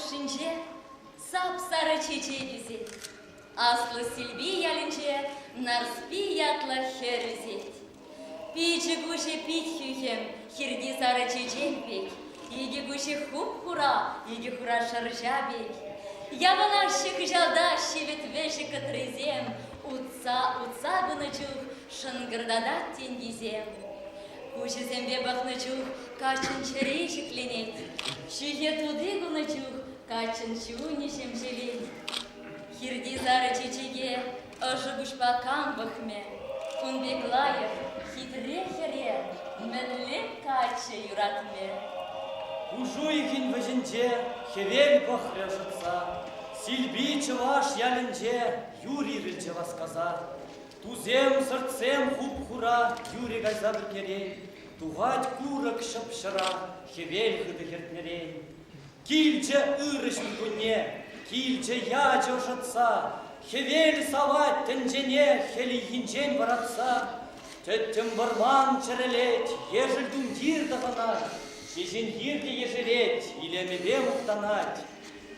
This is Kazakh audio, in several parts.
бушинче, сап-сары чече бізет. Аслы сильби ялінче, нарспи ятла хер үзет. Пичі гуше пить хюхем, хирди сары чечен бек. Иги гуше хуп-хура, иги хура шаржа бек. Яванащик жалда шевет веші катрызем, утса гуначух, шынгырдадат тенгизем. Куші зембе бақначух, качын черешік ленет. Шүйе туды гуначух, качын чунишем желет. Хирди зары чечеге, ыжы гушпакан бахме. Кунбеклаев, хитре хере, мәнле качы юратме. Ужу ихин вәжінже, хевел бахряжыца. Сильби чываш ялінже, юри рілже васказа. Тузем сырцем хуп-хура, юри гайза бір керей. Туғать курак шып-шыра, хевел хыды хертнерей. Килче ырышын күнне, килче ячы ошатса. Хевел савать тінжене, хели хинчен баратса. Тәттім барман чәрелет, ежіл дүндир дағанат. Шешен ерде ежелет, илемеде мұқтанат.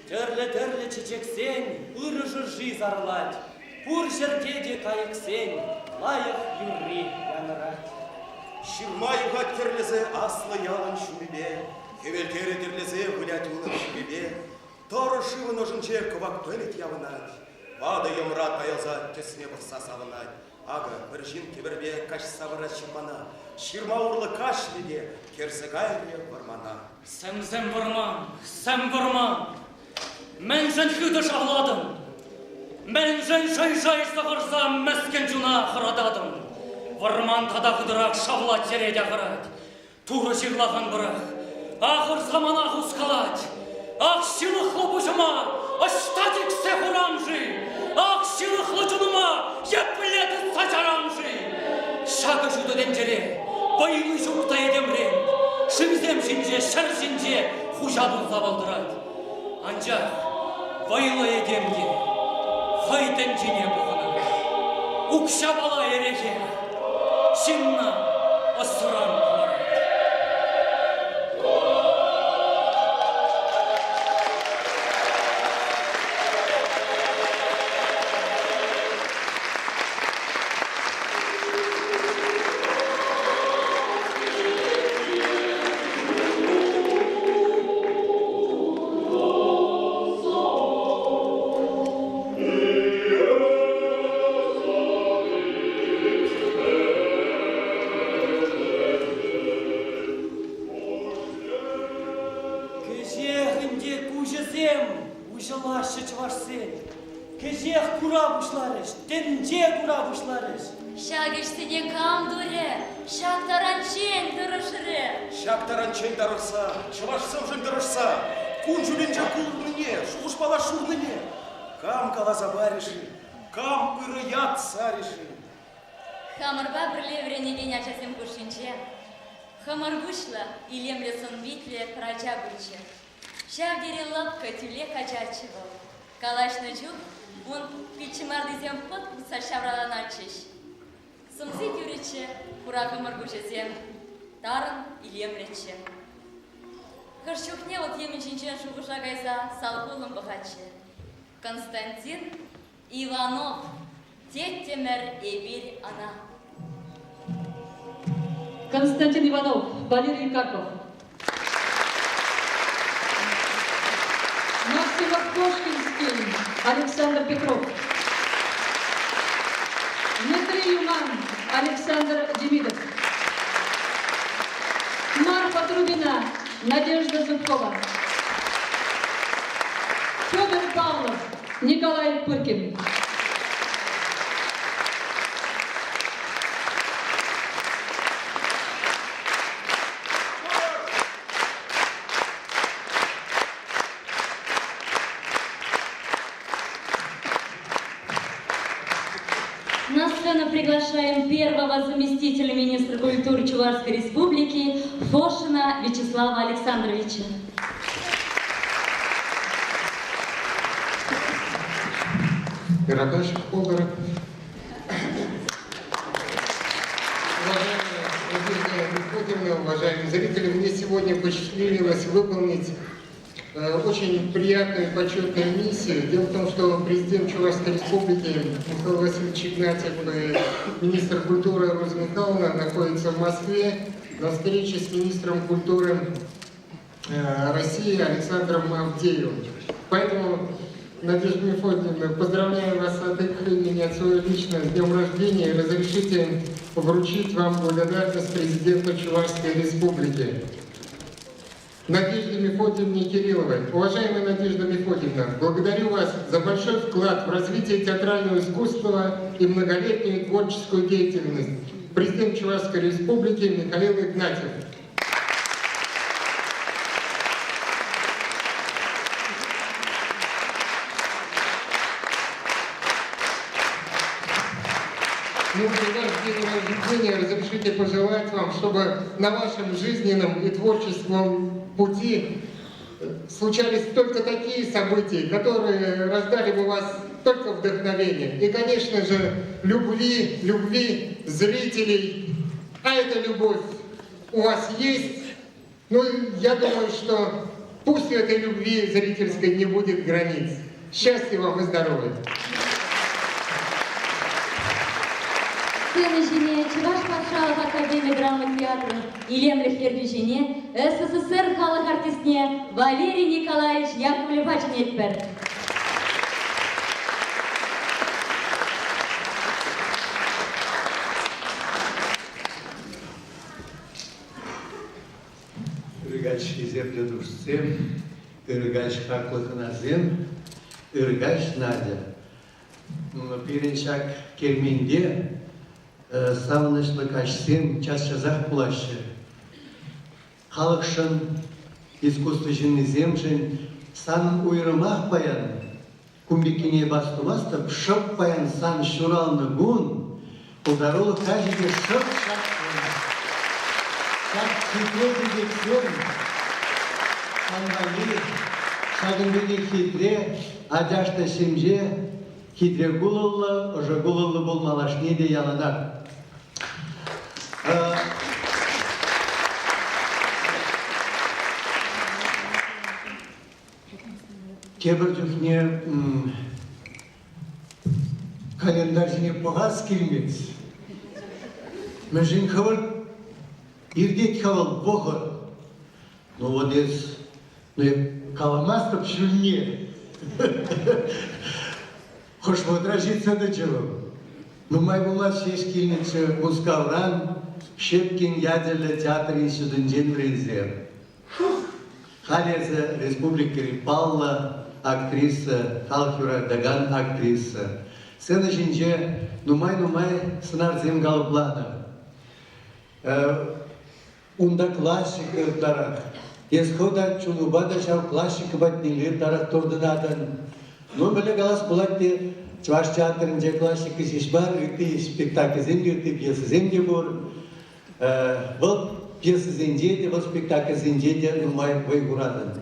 Түрлі-түрлі чечексен, ұрыжы жиз арылат. Пұр жердеде кайықсен, лайық юрри янырат. Шырма юғат керлізі аслы ялын шүмебе, хевелтері дірлізі гулять улын шүмебе. Торы шывын ожынче кывак төлет явынат. Бады емрат аязат, тесіне бұрса савынат. Ага, бір жин кебірбе каш савыра шырмана. Шырма урлы кашлеге, керсі гайре вармана. Сәмзем варман. Мен жын хүді шағладым. Мен жын жай-жай сағырзам, мәскен жуна қырададым. Варман тада құдырақ шағла тереде қырад. Туры жиғлаған бұрақ. Ақыр заман ақ ұсқалад. Ақ шилықлы бұжыма, ұштадик се құрамжы. Ақ шилықлы жыныма, епледі сачарамжы. Шағы жүді денжере, байылы жүкта едемрен. Шымзем жинже, шыр жинже, хужабын забалдырад. Анжақ, байылы едемге, қайтен жине бұғына. Ұқша бала ереке, шынна ұсыран құларад. Шагыштыне кам дуре, шак таранчен дырышыре. Шак таранчен дарырса, чывашсым жын дырышса, кун жүленже кулыныне, шуғыш бала шурныне. Кам калаза бариши, кам ырыят сариши. Хамырба бірле врене меня часем кушинче. Хамыргушла илемле сон битле прача гульче. Шавдере лапка тюле качачевал. Калашны чух, он пичимардызем подкуса шавраланачеш. Сумзи тюрече, курака маргучезем, тарын илемлече. Хырчухне вот емечинчен шугуша гайза салгулым бахаче. Константин Иванов, теттемер эбир ана. Константин Иванов, Валерий Карпов. Максим Кошкинский, Александр Петров. Дмитрий Юман, Александр Демидов. Марфа Трубина, Надежда Зубкова. Федор Павлов, Николай Пыркин. На сцену приглашаем первого заместителя министра культуры Чувашской Республики Фошина Вячеслава Александровича. Передача Колора. Уважаемые Владимир Никодимовна, уважаемые зрители, мне сегодня посчастливилось выполнить очень приятную и почетную миссию. Дело в том, что президент Чувашской Республики Михаил Васильевич Игнатьев и министр культуры Роза Михайловна находятся в Москве на встрече с министром культуры России Александром Авдеевым. Поэтому, Надежда Мефодиевна, поздравляю вас от их имени, от своего личного, с днем рождения, и разрешите вручить вам благодарность президенту Чувашской Республики. Надежде Мефодиевне Кирилловой. Уважаемая Надежда Мефодиевна, благодарю вас за большой вклад в развитие театрального искусства и многолетнюю творческую деятельность. Президент Чувашской Республики Михаил Игнатьев. Ну, при ваш день рождения разрешите пожелать вам, чтобы на вашем жизненном и творческом пути случались только такие события, которые рождали бы у вас только вдохновение. И, конечно же, любви зрителей. А эта любовь у вас есть. Ну, я думаю, что пусть у этой любви зрительской не будет границ. Счастья вам и здоровья. Сыны жене Чуваш патшалық академия драма театры илемліхтерді жене СССР халық артистіне Валерий Николаевич Яковлев ачынетпір. Үргач кезеплі дұрсем, үргач хақлықыназем, үргач Надя. Пиреншак керменде савынышлы кашсем час-чазақ бұлашы. Халықшын, искусство жыннызем жын, санын уйрымақ баян, күмбекене басты-бастып, шып баян сан шуралны гун, ұлдарулы кажеге шып-шап Шаг хитре дегексен, санғали, шагынбеге хитре, адашта шемже, хитре гулылы, ұжы гулылы болмалашне де яланар. Кебір жүхне календар жіне бұғаз келмет. Мәжін қывыр Ирдет хавал бохор, но вот из каламастов шульне. Хош подражиться до чего. Но май была шешкильница Мускавран, Шепкин ядерный театр институтен Брензер. Халеза Республика Рипалла, актриса, Халхюра Даган, актриса. Сена жинже, нумай сынарзем галплана. Унда классика тарах. Есхода чулубада шау классика батнили тарах турдынадан. Ну, біле галас булатты Чуваш театрынде классика шишбар, үті спектакль зенде, үті пьеса зенде бур. Бұл пьеса зенде де, бұл спектакль зенде де, нумай вайгурадан.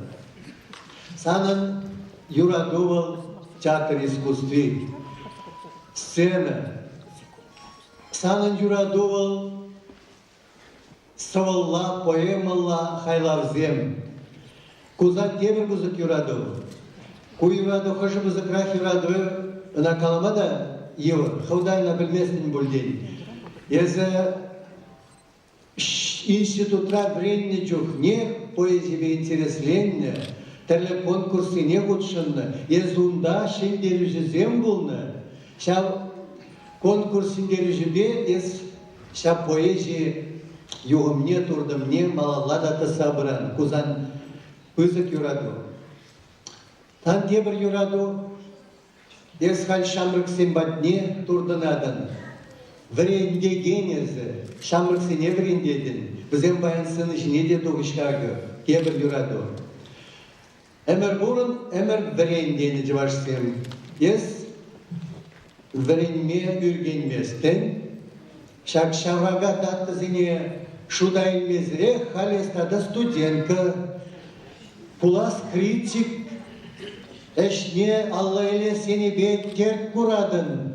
Санын юрадувал театр искусстве. Сцена. Санын юрадувал Савалла, поэмалла, хайлавзем. Куза темір бұзық юраду. Ку юраду қышы бұзық рах юраду на каламада евр. Хаудайна білместін бүлден. Езі институтра времени чухне, поэзия интересленне, тәрлі конкурсы не құтшынны. Езі унда шендері жүзем бұлны. Ша конкурсындері жүбе, ез ша поэзия Югымне, турдымне, малалада тысабыран, кузан пызык юраду. Тан дебір юраду, ес хал шамрык сембатне турдынадан. Вренде генезі, шамрык сене врендедін, бізен баян сыны жинеде туғышкағы, дебір юраду. Әмір бұрын, әмір врендені жывашсем. Ес вренме үргенместен, Шак шаврага даттызыне шудай мезре халестада студентка. Пулас критик, эшне Алла еле сені бет керт курадын.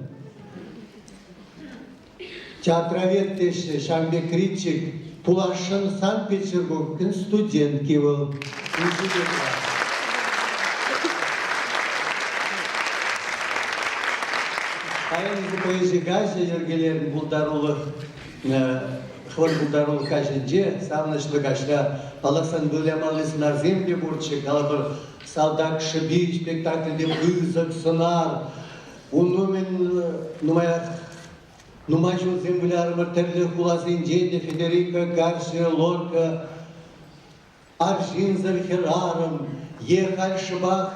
Театровед теші шамбе критик, пулашын Санкт-Петербургтың студент кевыл. Айнызы поэзия газа ергелерін бұлдарулық, хвар бұлдарулық кажынже, савнышлы гашра, Алаксан Бөлямалысын арземде бұрчы, калабыр салдак шыби спектакльде бұйзық сынар, ұнумен нумай жыл землярымыр тірлі хуласын жейді Федерика Гарсия Лорка, Аржинзар Херарым, Ехаль Шыбах,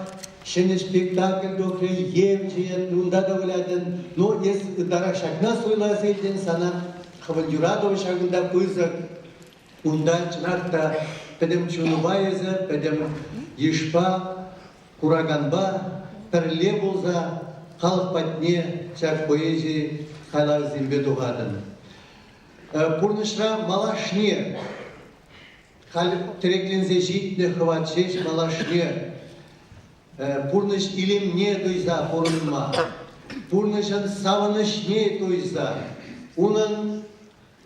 Шені спектакль докле евчиет, унда да вылядын, но ес дара шакна сойлас елден сана Хавандюрадова шагында пызык, унда чынарта пәдем Чунубайызы, пәдем Ешпа, Кураганба, пірле болза, халық патне, чак поэзии Хайлар зембе дуғадын. Пурнышра малашне, Тереклензе житне хватшеш малашне, Пурныш илемне дойза порынма, Пурнышын савынышне дойза, Унын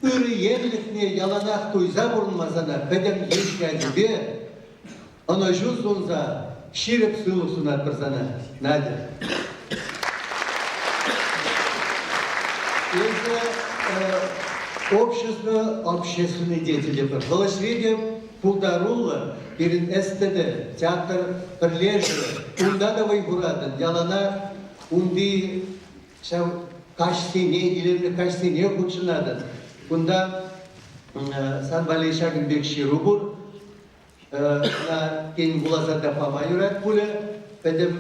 үріенлікне яланақ дойза порынмазана, Пәдем ешкәдібе, Ана жуз онза, ширіп сылық сунат бірзана, Надя. Это общественные деятели. Волошведе Пулдарула перед СТД, театр Перлежера, Ундадовой Гурадан, Ялана, Унди, Кашсине, или Кашсине Хучинадан, Унда, Санбалей Шагенбек Ширубур, на Кен Булазада Памаюрат Пуля, Педем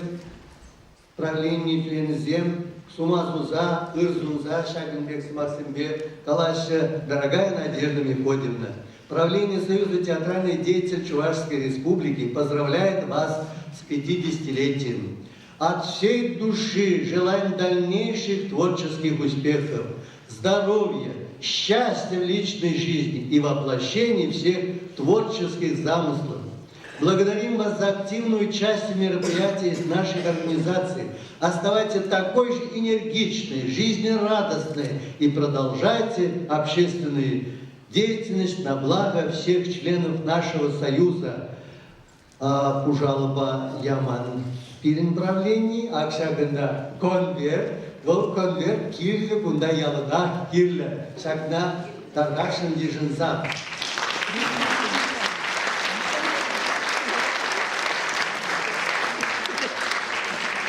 правление Флензем, Сумазуза, Ирзунза, Шагенбек Максимбек, Калаша, дорогая Надежда Мефодьевна, правление Союза театральной деятельности Чувашской Республики поздравляет вас с 50-летием. От всей души желаем дальнейших творческих успехов, здоровья, счастья в личной жизни и воплощения всех творческих замыслов. Благодарим вас за активную часть мероприятий нашей организации. Оставайтесь такой же энергичной, жизнерадостной и продолжайте общественную деятельность на благо всех членов нашего союза. Пужалоба Яман пирин правлении, Акшаганда конверт, гол конверт кирле бунда ялыда кирле, шагна таргашын дежинза.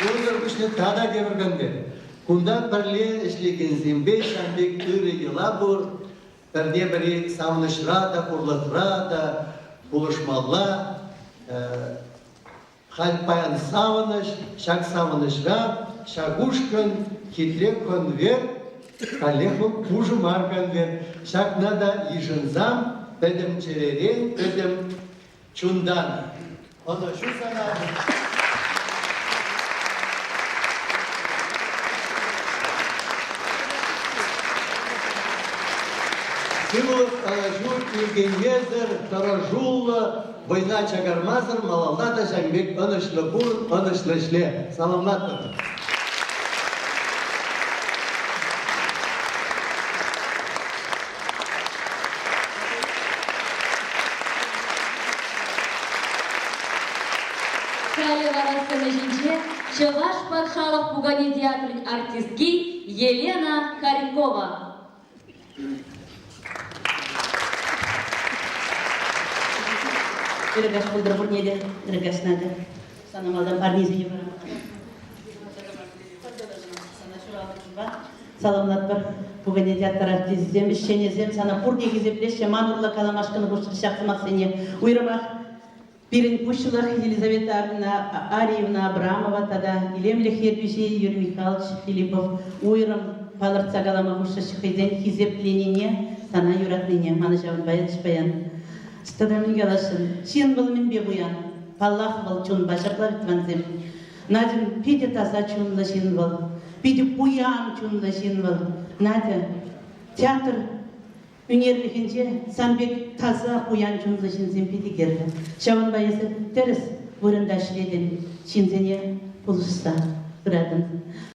Onlar işte tada görgende. Kunda perle işleken zembe şambek türe yılabur. Perde beri savunuşrada, kurlatrada, buluşmalla. Halpayan savunuş, şak savunuşra, şaguşkan, kitle konvert, kalehun kuju markanver. Şak nada yijinzam, pedem çereren, pedem çundan. Ona şu sana... Силу Алажур, Иргенезер, Таражулла, Война Чагармазыр, Малалната, Жамбек, Анышлы Бур, Анышлы Шле. Саламлаттыр. Шалев арасына жинче, Чуваш Патшалов Пугани театрын артистки Елена Харькова. Дорогаш Пулдрабурнеде, дорогаш Надя, санамалдан парнизине барам. Саламлат бар, Пугани театр артистем, ишченезем, сана пурге гизеплеше, мамурла каламашканы бушыр шахтымасыне. Уйрымах, Пирин Пущилах, Елизавета Арьевна Абрамова, тогда Илемлех Едвижи, Юрий Михайлович Филиппов, Уйрым, Паларца Галама бушыр шахтезен, хизепленение, сана юратныне, манажавын баян шпаян. Стадамин галашын, чин был мен бегуян, паллах был чун башаклар тванзем. Надим пиде таза чун лашин был, пиде пуян чун лашин был. Надя, театр үнерлихинче санбек таза пуян чун лашин зем пиде керді. Шаван баясы терес вырында шледен, чинзене пулышса, градын.